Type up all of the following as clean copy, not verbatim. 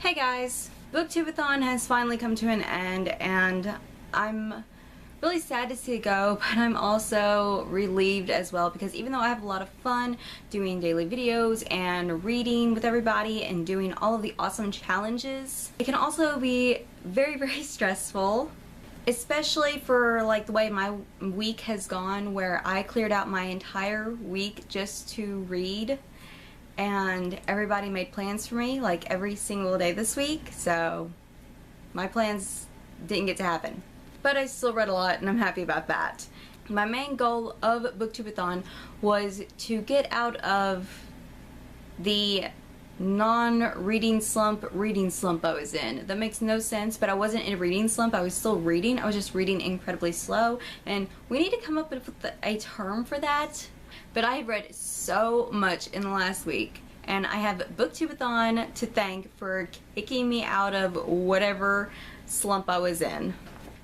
Hey guys! BooktubeAthon has finally come to an end, and I'm really sad to see it go, but I'm also relieved as well, because even though I have a lot of fun doing daily videos and reading with everybody and doing all of the awesome challenges, it can also be very stressful, especially for like the way my week has gone, where I cleared out my entire week just to read. And everybody made plans for me like every single day this week, so my plans didn't get to happen. But I still read a lot, and I'm happy about that. My main goal of BooktubeAthon was to get out of the non-reading slump I was in. That makes no sense, but I wasn't in a reading slump. I was still reading. I was just reading incredibly slow, and we need to come up with a term for that. But I have read so much in the last week, and I have BooktubeAthon to thank for kicking me out of whatever slump I was in.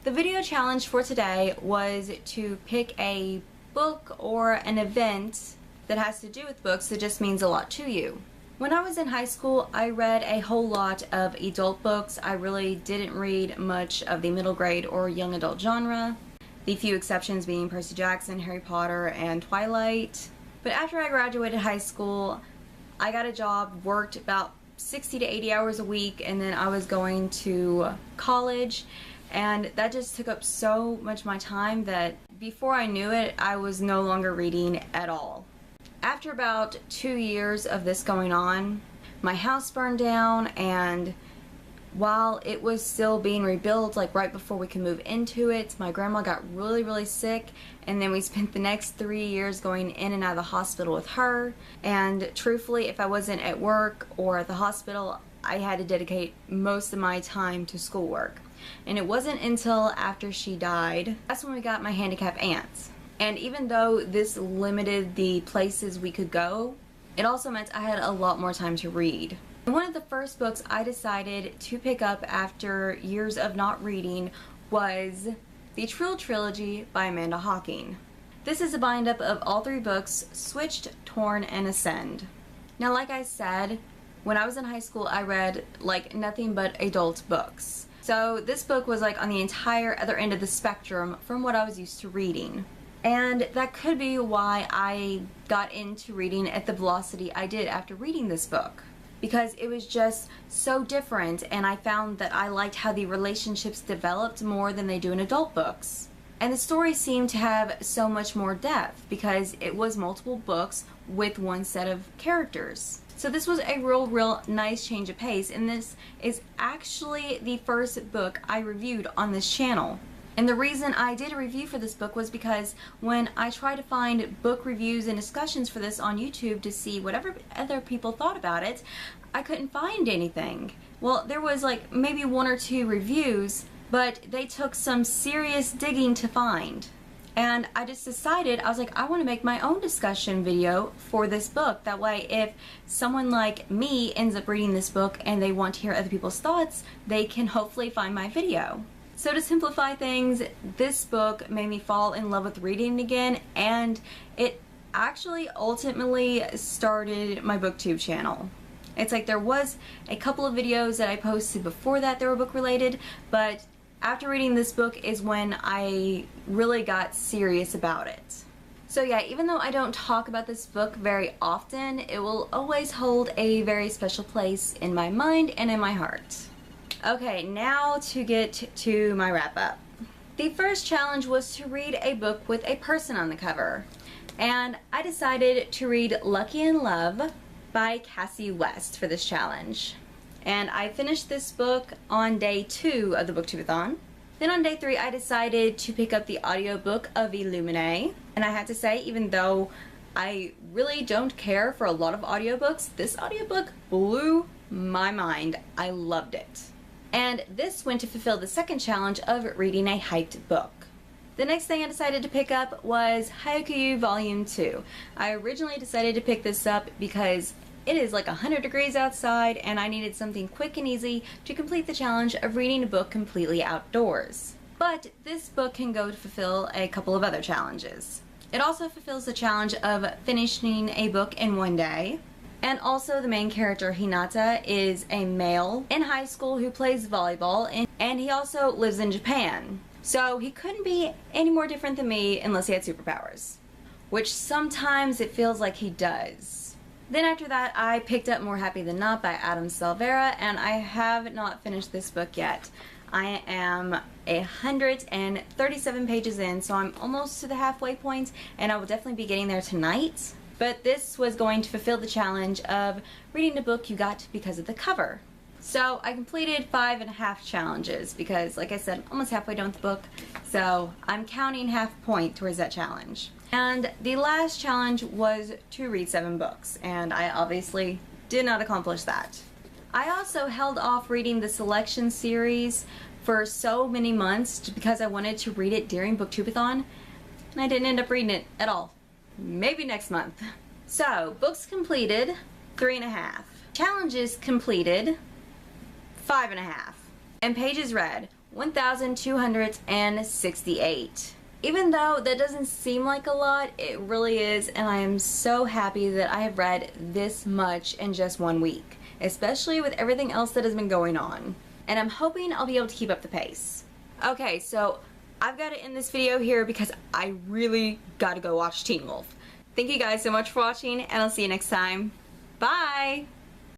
The video challenge for today was to pick a book or an event that has to do with books that just means a lot to you. When I was in high school, I read a whole lot of adult books. I really didn't read much of the middle grade or young adult genre. The few exceptions being Percy Jackson, Harry Potter, and Twilight. But after I graduated high school, I got a job, worked about 60 to 80 hours a week, and then I was going to college, and that just took up so much of my time that before I knew it, I was no longer reading at all. After about 2 years of this going on, my house burned down, and while it was still being rebuilt, like right before we could move into it, my grandma got really sick, and then we spent the next 3 years going in and out of the hospital with her. And truthfully, if I wasn't at work or at the hospital, I had to dedicate most of my time to schoolwork. And it wasn't until after she died, that's when we got my handicapped aunts. And even though this limited the places we could go, it also meant I had a lot more time to read. One of the first books I decided to pick up after years of not reading was the Trill Trilogy by Amanda Hocking. This is a bind-up of all three books, Switched, Torn, and Ascend. Now, like I said, when I was in high school, I read like nothing but adult books. So this book was like on the entire other end of the spectrum from what I was used to reading. And that could be why I got into reading at the velocity I did after reading this book, because it was just so different, and I found that I liked how the relationships developed more than they do in adult books. And the story seemed to have so much more depth because it was multiple books with one set of characters. So this was a real nice change of pace, and this is actually the first book I reviewed on this channel. And the reason I did a review for this book was because when I tried to find book reviews and discussions for this on YouTube to see whatever other people thought about it, I couldn't find anything. Well, there was like maybe 1 or 2 reviews, but they took some serious digging to find. And I just decided, I was like, I want to make my own discussion video for this book. That way, if someone like me ends up reading this book and they want to hear other people's thoughts, they can hopefully find my video. So to simplify things, this book made me fall in love with reading again, and it actually ultimately started my BookTube channel. It's like there was a couple of videos that I posted before that were book related, but after reading this book is when I really got serious about it. So yeah, even though I don't talk about this book very often, it will always hold a very special place in my mind and in my heart. Okay, now to get to my wrap up. The first challenge was to read a book with a person on the cover, and I decided to read Lucky in Love by Cassie West for this challenge. And I finished this book on day 2 of the BooktubeAthon. Then on day 3 I decided to pick up the audiobook of Illuminae, and I have to say, even though I really don't care for a lot of audiobooks, this audiobook blew my mind. I loved it. And this went to fulfill the second challenge of reading a hyped book. The next thing I decided to pick up was Haikyuu Volume 2. I originally decided to pick this up because it is like 100 degrees outside, and I needed something quick and easy to complete the challenge of reading a book completely outdoors. But this book can go to fulfill a couple of other challenges. It also fulfills the challenge of finishing a book in one day. And also the main character, Hinata, is a male in high school who plays volleyball, and he also lives in Japan. So he couldn't be any more different than me unless he had superpowers, which sometimes it feels like he does. Then after that, I picked up More Happy Than Not by Adam Silvera, and I have not finished this book yet. I am 137 pages in, so I'm almost to the halfway point, and I will definitely be getting there tonight. But this was going to fulfill the challenge of reading a book you got because of the cover. So I completed 5.5 challenges because, like I said, I'm almost halfway done with the book, so I'm counting half point towards that challenge. And the last challenge was to read 7 books, and I obviously did not accomplish that. I also held off reading the selection series for so many months because I wanted to read it during BooktubeAthon, and I didn't end up reading it at all. Maybe next month. So, books completed, 3.5. Challenges completed, 5.5. And pages read, 1,268. Even though that doesn't seem like a lot, it really is, and I am so happy that I have read this much in just 1 week, especially with everything else that has been going on. And I'm hoping I'll be able to keep up the pace. Okay, so I've got to end this video here because I really got to go watch Teen Wolf. Thank you guys so much for watching, and I'll see you next time. Bye!